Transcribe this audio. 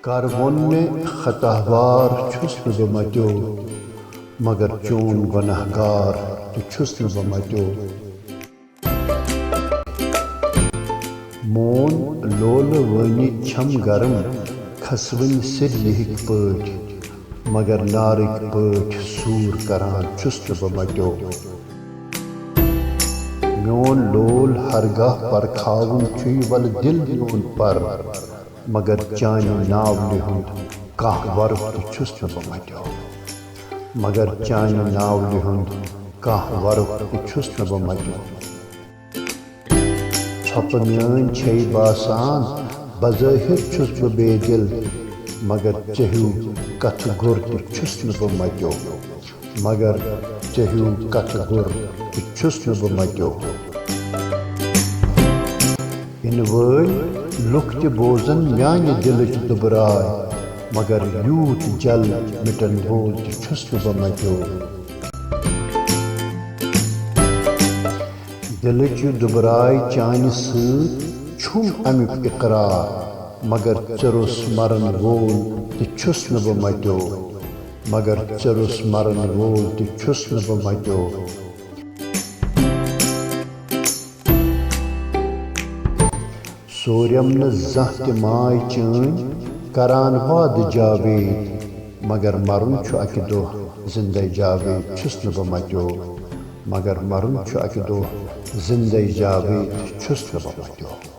कारवोन्ने खतावार छुस न बमत्यो मगर चोन गुनहगार तो छुस न बमत्यो मोन लोल वनी छम गरम खसवन सिर लिहिक पट मगर नारिक पट सूर करान छुस न बमत्यो म्योन लोल हरगाह पर खावन छुई वल दिल म्योन पर मगर चानि नावलि हुंद काह वर्फ तो छुस न बमत्यो मगर चानि नावलि हुंद काह वर्फ तो छुस न बमत्यो छप म्यान छै बासान बज़ाहिर छुस ब बेदिल मगर चहु कथ गुर तो छुस न बमत्यो मगर चहु कथ गुर तो छुस न बमत्यो इन वल लुक त बोजन म्यान दिलच दुबराय मगर यूत जल मिटन वोल त छुस न बमत्यो दिलच दुबराय चानि सत छुम अमिक इकरार मगर चरुस मरन वोल त छुस न बमत्यो मगर चरुस मरन वोल त छुस न बमत्यो सोरम न जह त माय चन करान वाद जावेद मगर मरुन छु अकि दोह जिंदे जावेद छुस न बमत्यो मगर मरुन छु अकि दोह जिंदे जावेद छुस न बमत्यो।